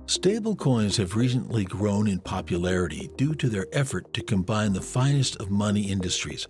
Stablecoins have recently grown in popularity due to their effort to combine the finest of money industries,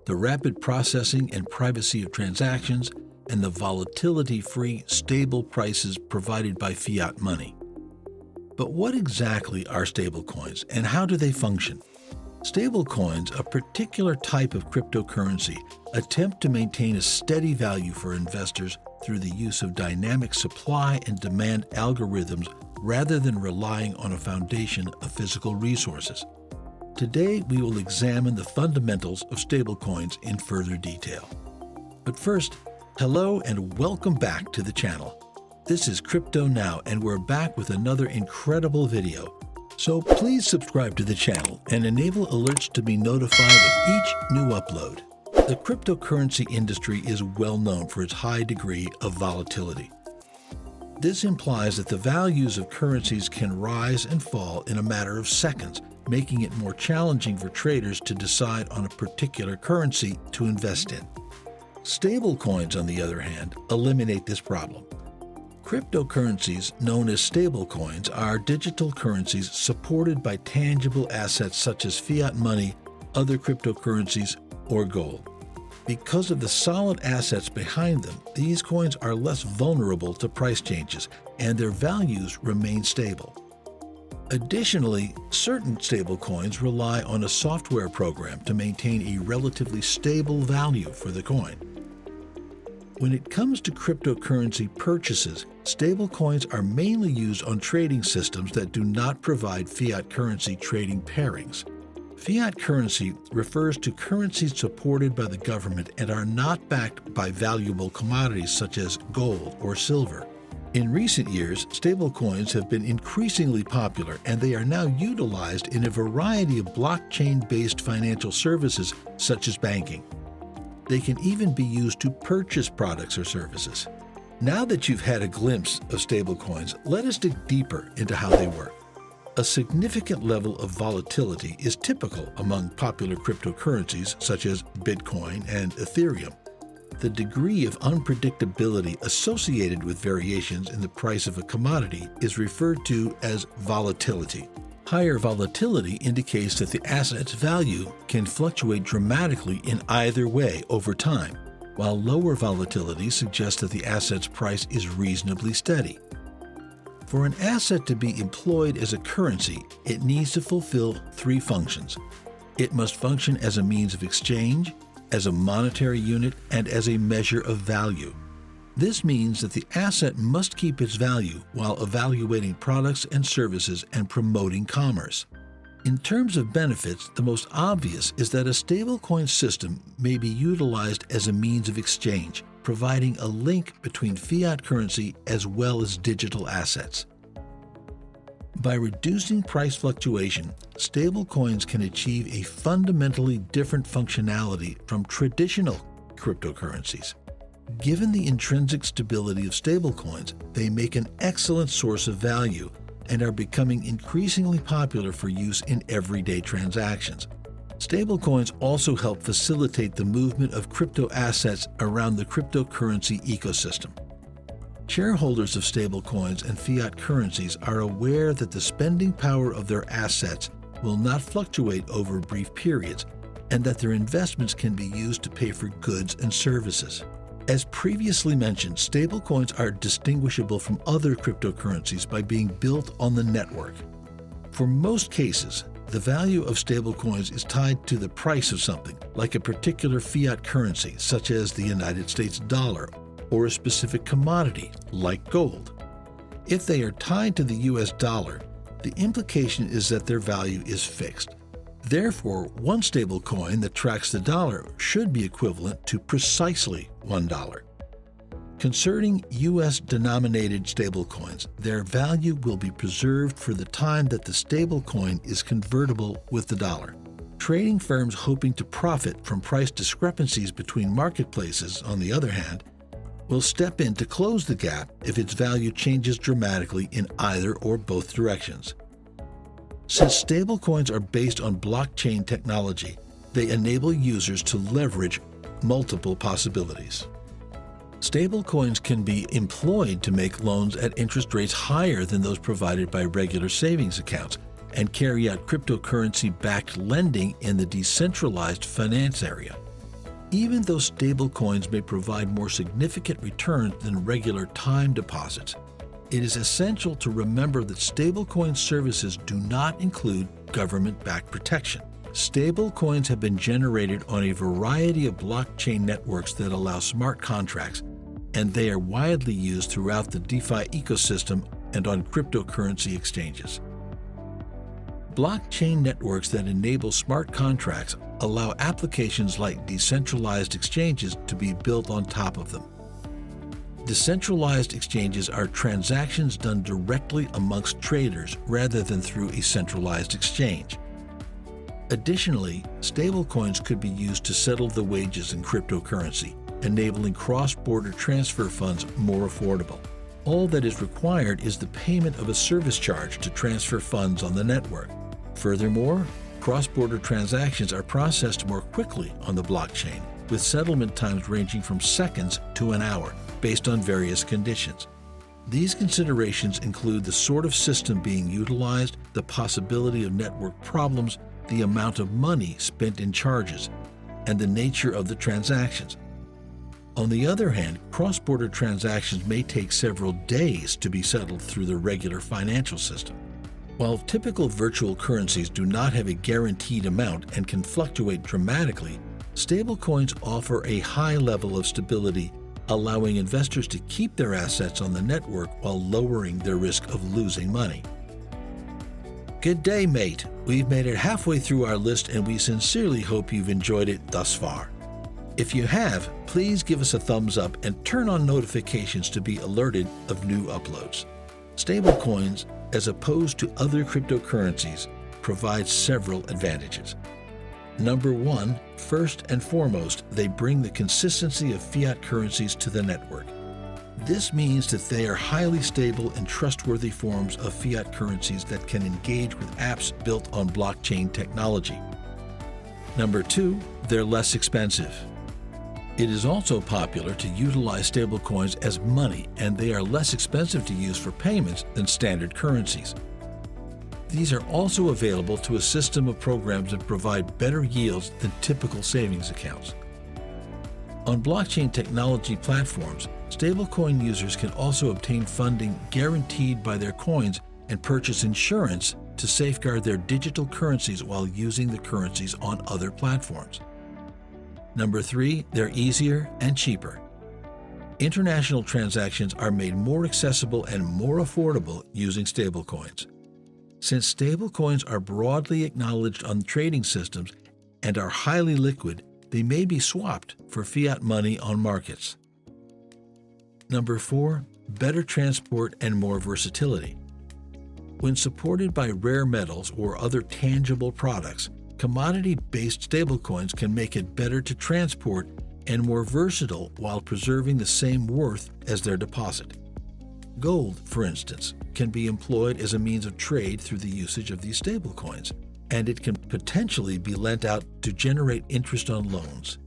the rapid processing and privacy of transactions, and the volatility-free, stable prices provided by fiat money. But what exactly are stablecoins and how do they function? Stablecoins, a particular type of cryptocurrency, attempt to maintain a steady value for investors through the use of dynamic supply and demand algorithms rather than relying on a foundation of physical resources. Today, we will examine the fundamentals of stablecoins in further detail. But first, hello and welcome back to the channel. This is CryptoNow, and we're back with another incredible video. So please subscribe to the channel and enable alerts to be notified of each new upload. The cryptocurrency industry is well known for its high degree of volatility. This implies that the values of currencies can rise and fall in a matter of seconds, making it more challenging for traders to decide on a particular currency to invest in. Stablecoins, on the other hand, eliminate this problem. Cryptocurrencies, known as stablecoins, are digital currencies supported by tangible assets such as fiat money, other cryptocurrencies, or gold. Because of the solid assets behind them, these coins are less vulnerable to price changes, and their values remain stable. Additionally, certain stablecoins rely on a software program to maintain a relatively stable value for the coin. When it comes to cryptocurrency purchases, stablecoins are mainly used on trading systems that do not provide fiat currency trading pairings. Fiat currency refers to currencies supported by the government and are not backed by valuable commodities such as gold or silver. In recent years, stablecoins have been increasingly popular, and they are now utilized in a variety of blockchain-based financial services such as banking. They can even be used to purchase products or services. Now that you've had a glimpse of stablecoins, let us dig deeper into how they work. A significant level of volatility is typical among popular cryptocurrencies such as Bitcoin and Ethereum. The degree of unpredictability associated with variations in the price of a commodity is referred to as volatility. Higher volatility indicates that the asset's value can fluctuate dramatically in either way over time, while lower volatility suggests that the asset's price is reasonably steady. For an asset to be employed as a currency, it needs to fulfill three functions. It must function as a means of exchange, as a monetary unit, and as a measure of value. This means that the asset must keep its value while evaluating products and services and promoting commerce. In terms of benefits, the most obvious is that a stablecoin system may be utilized as a means of exchange, providing a link between fiat currency as well as digital assets. By reducing price fluctuation, stablecoins can achieve a fundamentally different functionality from traditional cryptocurrencies. Given the intrinsic stability of stablecoins, they make an excellent source of value and are becoming increasingly popular for use in everyday transactions. Stablecoins also help facilitate the movement of crypto assets around the cryptocurrency ecosystem. Shareholders of stablecoins and fiat currencies are aware that the spending power of their assets will not fluctuate over brief periods, and that their investments can be used to pay for goods and services. As previously mentioned, stablecoins are distinguishable from other cryptocurrencies by being built on the network. For most cases, the value of stablecoins is tied to the price of something, like a particular fiat currency, such as the United States dollar, or a specific commodity, like gold. If they are tied to the US dollar, the implication is that their value is fixed. Therefore, one stablecoin that tracks the dollar should be equivalent to precisely $1. Concerning US-denominated stablecoins, their value will be preserved for the time that the stablecoin is convertible with the dollar. Trading firms hoping to profit from price discrepancies between marketplaces, on the other hand, will step in to close the gap if its value changes dramatically in either or both directions. Since stablecoins are based on blockchain technology, they enable users to leverage multiple possibilities. Stablecoins can be employed to make loans at interest rates higher than those provided by regular savings accounts and carry out cryptocurrency-backed lending in the decentralized finance area. Even though stablecoins may provide more significant returns than regular time deposits, it is essential to remember that stablecoin services do not include government-backed protection. Stablecoins have been generated on a variety of blockchain networks that allow smart contracts, and they are widely used throughout the DeFi ecosystem and on cryptocurrency exchanges. Blockchain networks that enable smart contracts allow applications like decentralized exchanges to be built on top of them. Decentralized exchanges are transactions done directly amongst traders rather than through a centralized exchange. Additionally, stablecoins could be used to settle the wages in cryptocurrency, enabling cross-border transfer funds more affordable. All that is required is the payment of a service charge to transfer funds on the network. Furthermore, cross-border transactions are processed more quickly on the blockchain, with settlement times ranging from seconds to an hour, based on various conditions. These considerations include the sort of system being utilized, the possibility of network problems, the amount of money spent in charges, and the nature of the transactions. On the other hand, cross-border transactions may take several days to be settled through the regular financial system. While typical virtual currencies do not have a guaranteed amount and can fluctuate dramatically, stablecoins offer a high level of stability, allowing investors to keep their assets on the network while lowering their risk of losing money. Good day, mate. We've made it halfway through our list and we sincerely hope you've enjoyed it thus far. If you have, please give us a thumbs up and turn on notifications to be alerted of new uploads. Stablecoins, as opposed to other cryptocurrencies, provide several advantages. Number one, first and foremost, they bring the consistency of fiat currencies to the network. This means that they are highly stable and trustworthy forms of fiat currencies that can engage with apps built on blockchain technology. Number two, they're less expensive. It is also popular to utilize stablecoins as money, and they are less expensive to use for payments than standard currencies. These are also available to a system of programs that provide better yields than typical savings accounts. On blockchain technology platforms, stablecoin users can also obtain funding guaranteed by their coins and purchase insurance to safeguard their digital currencies while using the currencies on other platforms. Number three, they're easier and cheaper. International transactions are made more accessible and more affordable using stablecoins. Since stablecoins are broadly acknowledged on trading systems and are highly liquid, they may be swapped for fiat money on markets. Number four, better transport and more versatility. When supported by rare metals or other tangible products, commodity-based stablecoins can make it better to transport and more versatile while preserving the same worth as their deposit. Gold, for instance, can be employed as a means of trade through the usage of these stablecoins, and it can potentially be lent out to generate interest on loans.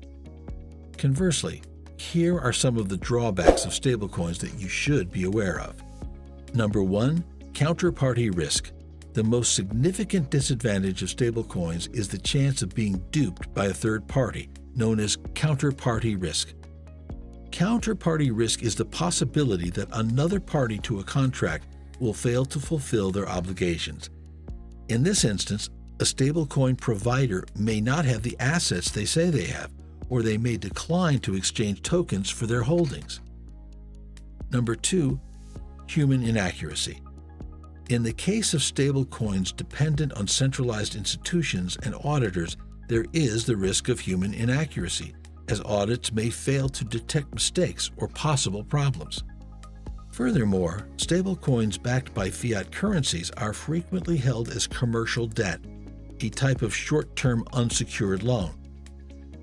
Conversely, here are some of the drawbacks of stablecoins that you should be aware of. Number one, counterparty risk. The most significant disadvantage of stablecoins is the chance of being duped by a third party, known as counterparty risk. Counterparty risk is the possibility that another party to a contract will fail to fulfill their obligations. In this instance, a stablecoin provider may not have the assets they say they have, or they may decline to exchange tokens for their holdings. Number two, human inaccuracy. In the case of stablecoins dependent on centralized institutions and auditors, there is the risk of human inaccuracy, as audits may fail to detect mistakes or possible problems. Furthermore, stablecoins backed by fiat currencies are frequently held as commercial debt, a type of short-term unsecured loan.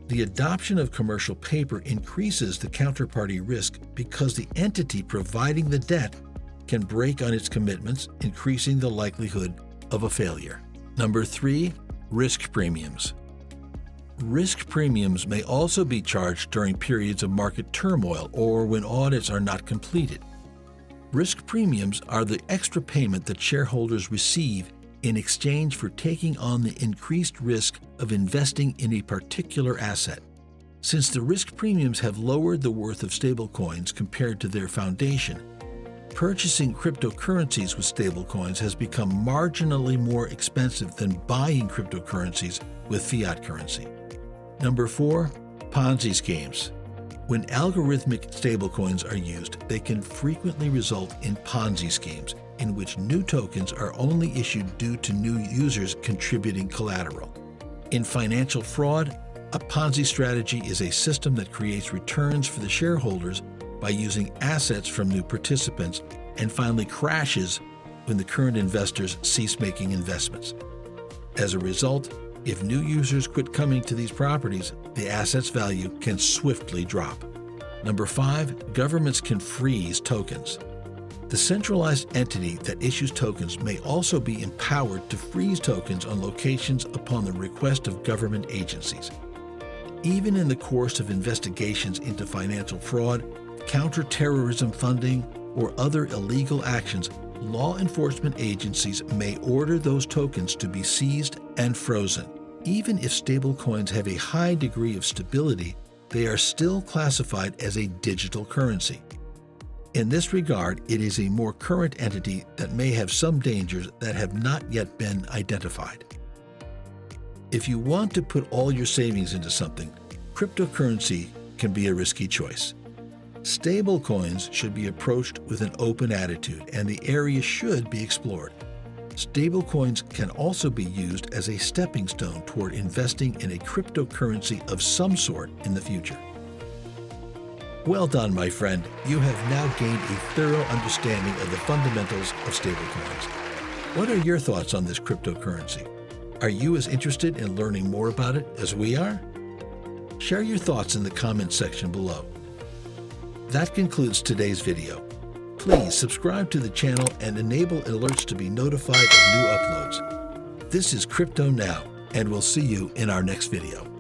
The adoption of commercial paper increases the counterparty risk because the entity providing the debt can break on its commitments, increasing the likelihood of a failure. Number three, risk premiums. Risk premiums may also be charged during periods of market turmoil or when audits are not completed. Risk premiums are the extra payment that shareholders receive in exchange for taking on the increased risk of investing in a particular asset. Since the risk premiums have lowered the worth of stablecoins compared to their foundation, purchasing cryptocurrencies with stablecoins has become marginally more expensive than buying cryptocurrencies with fiat currency. Number 4, Ponzi schemes. When algorithmic stablecoins are used, they can frequently result in Ponzi schemes, in which new tokens are only issued due to new users contributing collateral. In financial fraud, a Ponzi strategy is a system that creates returns for the shareholders by using assets from new participants and finally crashes when the current investors cease making investments. As a result, if new users quit coming to these properties, the asset's value can swiftly drop. Number 5, governments can freeze tokens. The centralized entity that issues tokens may also be empowered to freeze tokens on locations upon the request of government agencies. Even in the course of investigations into financial fraud, counterterrorism funding, or other illegal actions, law enforcement agencies may order those tokens to be seized and frozen. Even if stablecoins have a high degree of stability, they are still classified as a digital currency. In this regard, it is a more current entity that may have some dangers that have not yet been identified. If you want to put all your savings into something, cryptocurrency can be a risky choice. Stablecoins should be approached with an open attitude, and the area should be explored. Stablecoins can also be used as a stepping stone toward investing in a cryptocurrency of some sort in the future. Well done, my friend. You have now gained a thorough understanding of the fundamentals of stablecoins. What are your thoughts on this cryptocurrency? Are you as interested in learning more about it as we are? Share your thoughts in the comments section below. That concludes today's video. Please subscribe to the channel and enable alerts to be notified of new uploads. This is CryptoNow, and we'll see you in our next video.